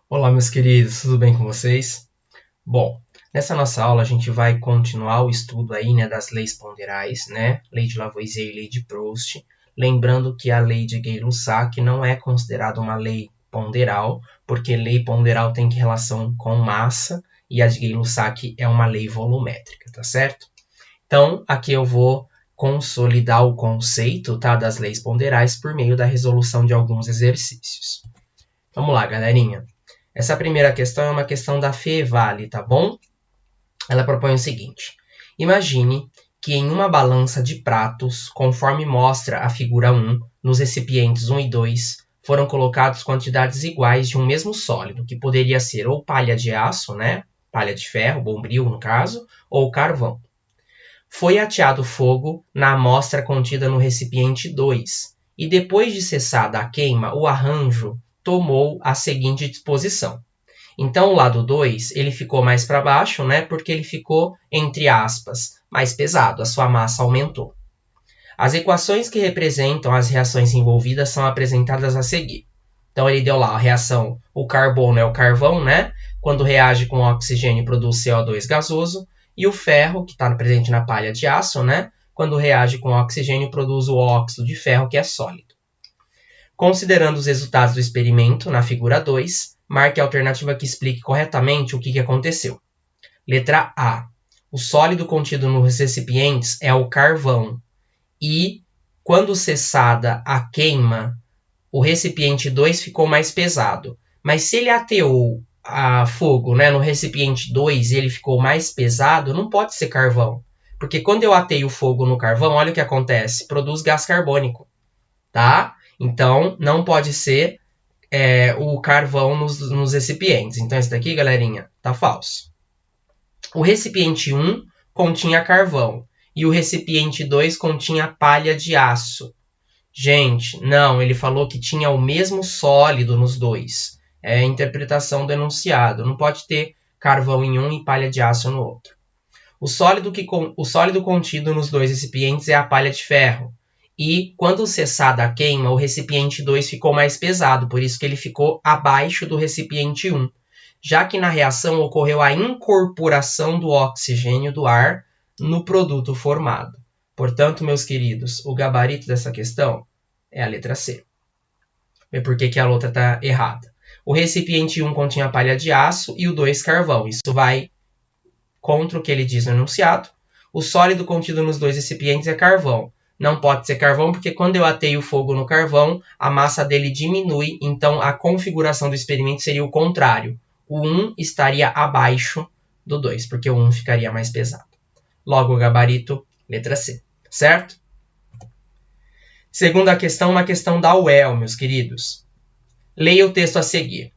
Olá, meus queridos, tudo bem com vocês? Bom, nessa nossa aula a gente vai continuar o estudo aí, né, das leis ponderais, né? Lei de Lavoisier e lei de Proust. Lembrando que a lei de Gay-Lussac não é considerada uma lei ponderal, porque lei ponderal tem relação com massa e a de Gay-Lussac é uma lei volumétrica, tá certo? Então, aqui eu vou consolidar o conceito, tá, das leis ponderais por meio da resolução de alguns exercícios. Vamos lá, galerinha. Essa primeira questão é uma questão da Fevale, tá bom? Ela propõe o seguinte: imagine que em uma balança de pratos, conforme mostra a figura 1, nos recipientes 1 e 2, foram colocados quantidades iguais de um mesmo sólido, que poderia ser ou palha de aço, né? Palha de ferro, bombril no caso, ou carvão. Foi ateado fogo na amostra contida no recipiente 2, e depois de cessada a queima, o arranjo tomou a seguinte disposição. Então, o lado 2, ele ficou mais para baixo, né? Porque ele ficou, entre aspas, mais pesado, a sua massa aumentou. As equações que representam as reações envolvidas são apresentadas a seguir. Então, ele deu lá a reação, o carbono é o carvão, né? Quando reage com o oxigênio, produz CO2 gasoso. E o ferro, que está presente na palha de aço, né? Quando reage com o oxigênio, produz o óxido de ferro, que é sólido. Considerando os resultados do experimento, na figura 2, marque a alternativa que explique corretamente o que aconteceu. Letra A. O sólido contido nos recipientes é o carvão e, quando cessada a queima, o recipiente 2 ficou mais pesado. Mas se ele ateou a fogo, né, no recipiente 2 e ele ficou mais pesado, não pode ser carvão. Porque quando eu ateio o fogo no carvão, olha o que acontece, produz gás carbônico, tá? Então, não pode ser o carvão nos recipientes. Então, esse daqui, galerinha, tá falso. O recipiente 1 continha carvão e o recipiente 2 continha palha de aço. Gente, não, ele falou que tinha o mesmo sólido nos dois. É a interpretação do enunciado. Não pode ter carvão em um e palha de aço no outro. O sólido contido nos dois recipientes é a palha de ferro. E, quando cessada a queima, o recipiente 2 ficou mais pesado, por isso que ele ficou abaixo do recipiente 1, já que na reação ocorreu a incorporação do oxigênio do ar no produto formado. Portanto, meus queridos, o gabarito dessa questão é a letra C. Vê por que a outra está errada. O recipiente 1 continha palha de aço e o 2 carvão. Isso vai contra o que ele diz no enunciado. O sólido contido nos dois recipientes é carvão. Não pode ser carvão porque quando eu ateio o fogo no carvão, a massa dele diminui, então a configuração do experimento seria o contrário. O 1 estaria abaixo do 2, porque o 1 ficaria mais pesado. Logo, o gabarito, letra C, certo? Segunda questão, uma questão da UEL, meus queridos. Leia o texto a seguir.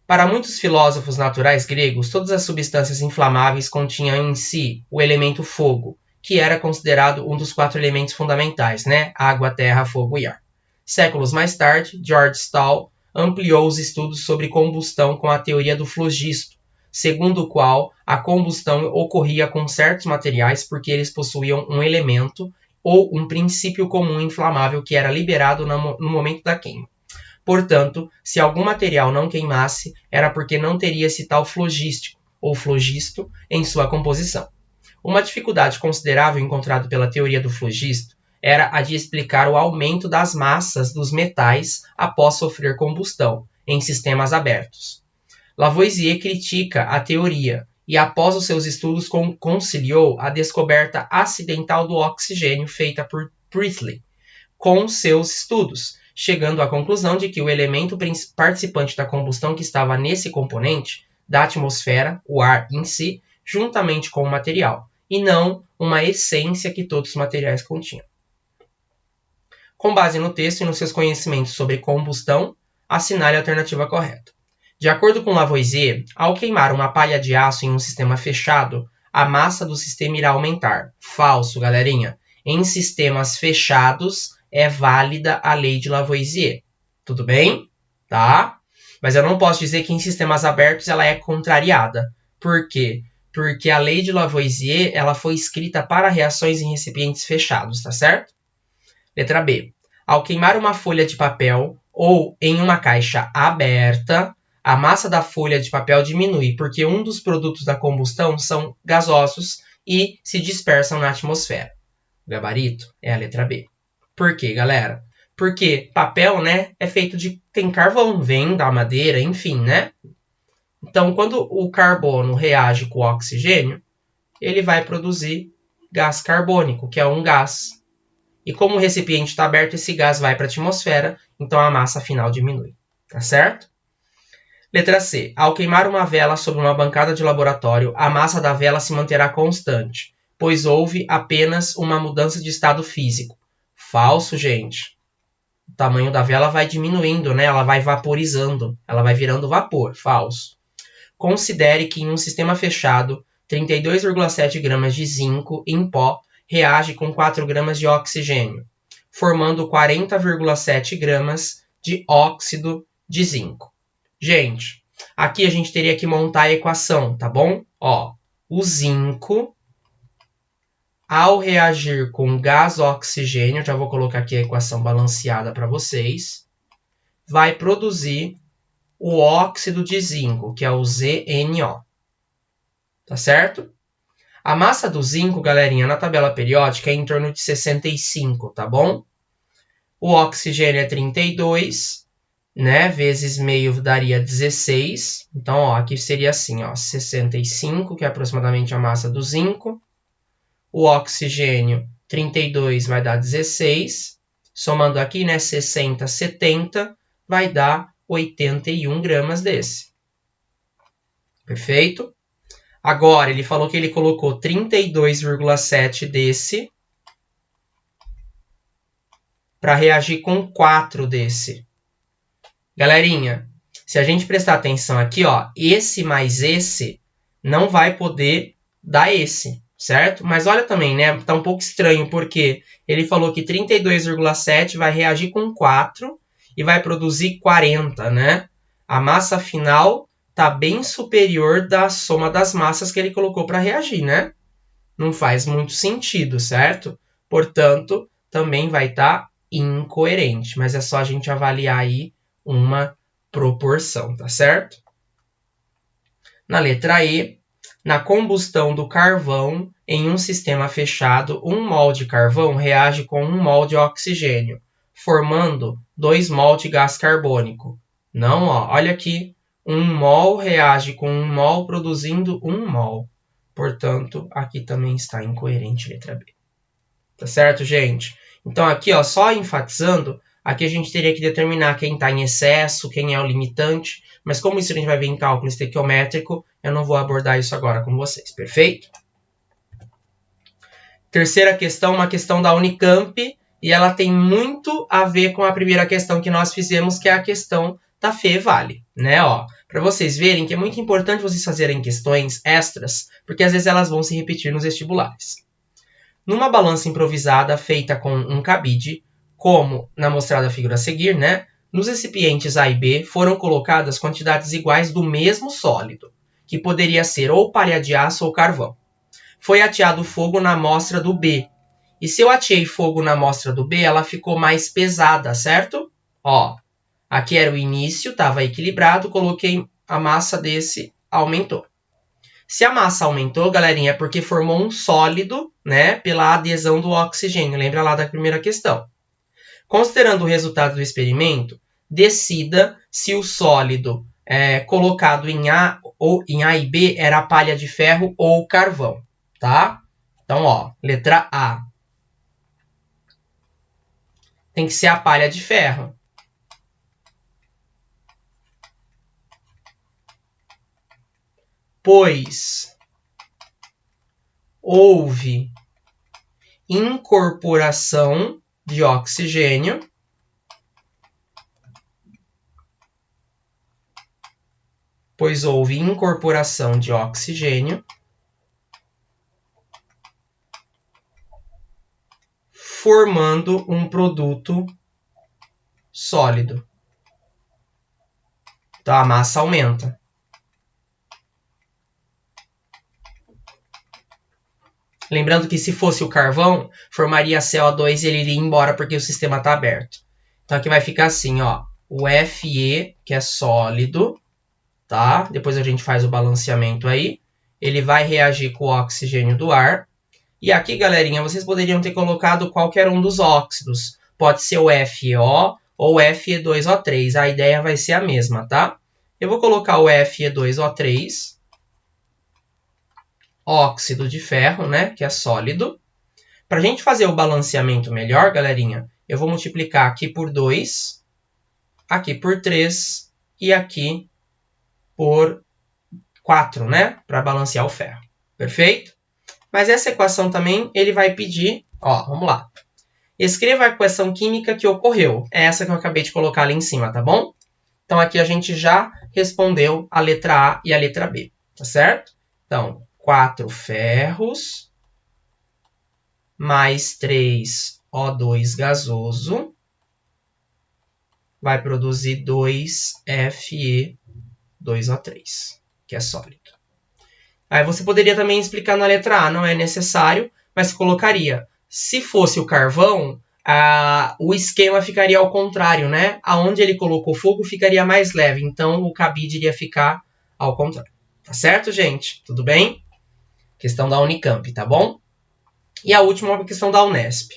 Para muitos filósofos naturais gregos, todas as substâncias inflamáveis continham em si o elemento fogo, que era considerado um dos 4 elementos fundamentais, né? Água, terra, fogo e ar. Séculos mais tarde, George Stahl ampliou os estudos sobre combustão com a teoria do flogisto, segundo o qual a combustão ocorria com certos materiais porque eles possuíam um elemento ou um princípio comum inflamável que era liberado no momento da queima. Portanto, se algum material não queimasse, era porque não teria esse tal flogístico, ou flogisto, em sua composição. Uma dificuldade considerável encontrada pela teoria do flogisto era a de explicar o aumento das massas dos metais após sofrer combustão, em sistemas abertos. Lavoisier critica a teoria e, após os seus estudos, conciliou a descoberta acidental do oxigênio feita por Priestley com seus estudos, chegando à conclusão de que o elemento participante da combustão que estava nesse componente da atmosfera, o ar em si, juntamente com o material, e não uma essência que todos os materiais continham. Com base no texto e nos seus conhecimentos sobre combustão, assinale a alternativa correta. De acordo com Lavoisier, ao queimar uma palha de aço em um sistema fechado, a massa do sistema irá aumentar. Falso, galerinha. Em sistemas fechados, é válida a lei de Lavoisier. Tudo bem? Tá? Mas eu não posso dizer que em sistemas abertos ela é contrariada. Por quê? Porque a lei de Lavoisier ela foi escrita para reações em recipientes fechados, tá certo? Letra B. Ao queimar uma folha de papel ou em uma caixa aberta, a massa da folha de papel diminui, porque um dos produtos da combustão são gasosos e se dispersam na atmosfera. O gabarito é a letra B. Por quê, galera? Porque papel, né, é feito de... tem carvão, vem da madeira, enfim, né? Então, quando o carbono reage com o oxigênio, ele vai produzir gás carbônico, que é um gás. E como o recipiente está aberto, esse gás vai para a atmosfera, então a massa final diminui. Tá certo? Letra C. Ao queimar uma vela sobre uma bancada de laboratório, a massa da vela se manterá constante, pois houve apenas uma mudança de estado físico. Falso, gente. O tamanho da vela vai diminuindo, né? Ela vai vaporizando, ela vai virando vapor. Falso. Considere que em um sistema fechado, 32,7 gramas de zinco em pó reage com 4 gramas de oxigênio, formando 40,7 gramas de óxido de zinco. Gente, aqui a gente teria que montar a equação, tá bom? Ó, o zinco, ao reagir com gás oxigênio, já vou colocar aqui a equação balanceada para vocês, vai produzir o óxido de zinco, que é o ZNO. Tá certo? A massa do zinco, galerinha, na tabela periódica é em torno de 65, tá bom? O oxigênio é 32, né? Vezes meio daria 16. Então, ó, aqui seria assim, ó, 65, que é aproximadamente a massa do zinco. O oxigênio, 32, vai dar 16. Somando aqui, né, 60, 70, vai dar 81 gramas desse. Perfeito? Agora, ele falou que ele colocou 32,7 desse para reagir com 4 desse. Galerinha, se a gente prestar atenção aqui, ó, esse mais esse não vai poder dar esse, certo? Mas olha também, né? Tá um pouco estranho, porque ele falou que 32,7 vai reagir com 4 e vai produzir 40, né? A massa final está bem superior da soma das massas que ele colocou para reagir, né? Não faz muito sentido, certo? Portanto, também vai estar incoerente. Mas é só a gente avaliar aí uma proporção, tá certo? Na letra E, na combustão do carvão em um sistema fechado, 1 mol de carvão reage com 1 mol de oxigênio, formando 2 mol de gás carbônico. Não, ó, olha aqui. 1 mol reage com 1 mol, produzindo 1 mol. Portanto, aqui também está incoerente, letra B. Tá certo, gente? Então, aqui, ó, só enfatizando, aqui a gente teria que determinar quem está em excesso, quem é o limitante, mas como isso a gente vai ver em cálculo estequiométrico, eu não vou abordar isso agora com vocês, perfeito? Terceira questão, uma questão da Unicamp, e ela tem muito a ver com a primeira questão que nós fizemos, que é a questão da FEVALE, né? Ó, para vocês verem que é muito importante vocês fazerem questões extras, porque às vezes elas vão se repetir nos vestibulares. Numa balança improvisada feita com um cabide, como na mostrada figura a seguir, né? Nos recipientes A e B foram colocadas quantidades iguais do mesmo sólido, que poderia ser ou palha de aço ou carvão. Foi ateado fogo na amostra do B. E se eu ateei fogo na amostra do B, ela ficou mais pesada, certo? Ó, aqui era o início, estava equilibrado, coloquei a massa desse, aumentou. Se a massa aumentou, galerinha, é porque formou um sólido, né, pela adesão do oxigênio. Lembra lá da primeira questão. Considerando o resultado do experimento, decida se o sólido colocado em A e B era palha de ferro ou carvão, tá? Então, ó, letra A. Tem que ser a palha de ferro. Pois houve incorporação de oxigênio formando um produto sólido. Então, a massa aumenta. Lembrando que se fosse o carvão, formaria CO2 e ele iria embora porque o sistema está aberto. Então, aqui vai ficar assim, ó. O Fe, que é sólido, tá? Depois a gente faz o balanceamento aí. Ele vai reagir com o oxigênio do ar. E aqui, galerinha, vocês poderiam ter colocado qualquer um dos óxidos. Pode ser o FeO ou Fe2O3. A ideia vai ser a mesma, tá? Eu vou colocar o Fe2O3, óxido de ferro, né? Que é sólido. Para a gente fazer o balanceamento melhor, galerinha, eu vou multiplicar aqui por 2, aqui por 3 e aqui por 4, né? Para balancear o ferro. Perfeito? Mas essa equação também ele vai pedir, ó, vamos lá. Escreva a equação química que ocorreu. É essa que eu acabei de colocar ali em cima, tá bom? Então aqui a gente já respondeu a letra A e a letra B, tá certo? Então, 4 ferros mais 3 O2 gasoso vai produzir 2 Fe2O3, que é sólido. Aí você poderia também explicar na letra A, não é necessário, mas colocaria. Se fosse o carvão, o esquema ficaria ao contrário, né? Aonde ele colocou fogo ficaria mais leve, então o cabide iria ficar ao contrário. Tá certo, gente? Tudo bem? Questão da Unicamp, tá bom? E a última é uma questão da Unesp.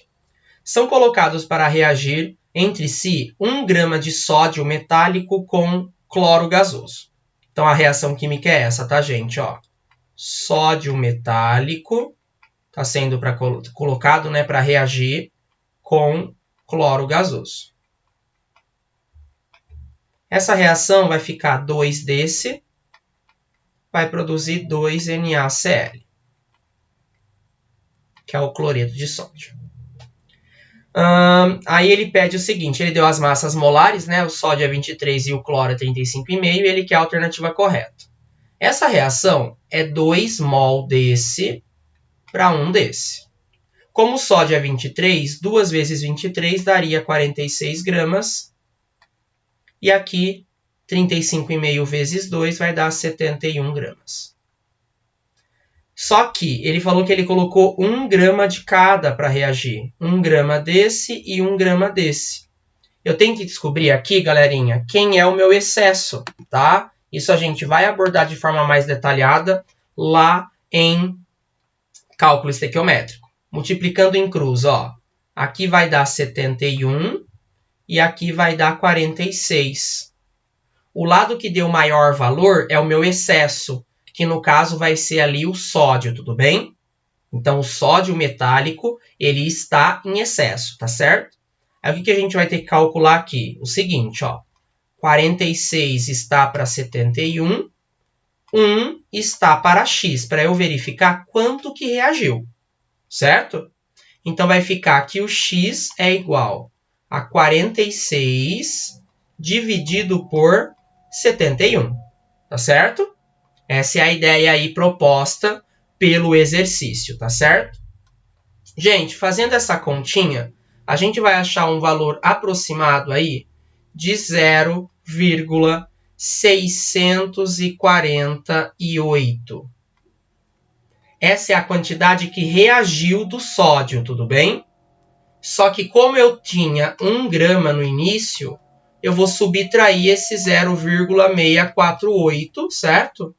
São colocados para reagir entre si 1 grama de sódio metálico com cloro gasoso. Então a reação química é essa, tá, gente? Ó. Sódio metálico está sendo colocado, né, para reagir com cloro gasoso. Essa reação vai ficar 2 desse, vai produzir 2 NaCl, que é o cloreto de sódio. Aí ele pede o seguinte, ele deu as massas molares, né, o sódio é 23 e o cloro é 35,5, e ele quer a alternativa correta. Essa reação é 2 mol desse para 1 desse. Como o sódio é 23, 2 vezes 23 daria 46 gramas. E aqui, 35,5 vezes 2 vai dar 71 gramas. Só que ele falou que ele colocou 1 grama de cada para reagir. 1 grama desse e 1 grama desse. Eu tenho que descobrir aqui, galerinha, quem é o meu excesso, tá? Isso a gente vai abordar de forma mais detalhada lá em cálculo estequiométrico. Multiplicando em cruz, ó. Aqui vai dar 71 e aqui vai dar 46. O lado que deu maior valor é o meu excesso, que no caso vai ser ali o sódio, tudo bem? Então, o sódio metálico, ele está em excesso, tá certo? Aí, o que a gente vai ter que calcular aqui? O seguinte, ó. 46 está para 71, 1 está para x, para eu verificar quanto que reagiu, certo? Então, vai ficar que o x é igual a 46 dividido por 71, tá certo? Essa é a ideia aí proposta pelo exercício, tá certo? Gente, fazendo essa continha, a gente vai achar um valor aproximado aí de 0,648. Essa é a quantidade que reagiu do sódio, tudo bem? Só que como eu tinha 1 grama no início, eu vou subtrair esse 0,648, certo?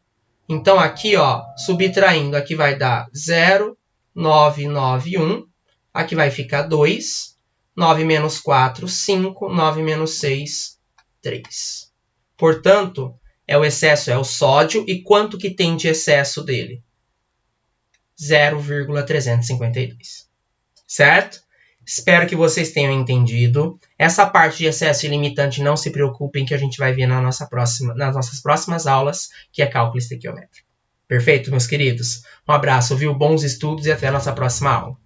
Então aqui, ó, subtraindo, aqui vai dar 0,991, aqui vai ficar 2, 9 menos 4, 5, 9 menos 6, 3. Portanto, o excesso é o sódio, e quanto que tem de excesso dele? 0,352. Certo? Espero que vocês tenham entendido. Essa parte de excesso ilimitante, não se preocupem, que a gente vai ver nas nossas próximas aulas, que é cálculo estequiométrico. Perfeito, meus queridos? Um abraço, viu? Bons estudos e até a nossa próxima aula.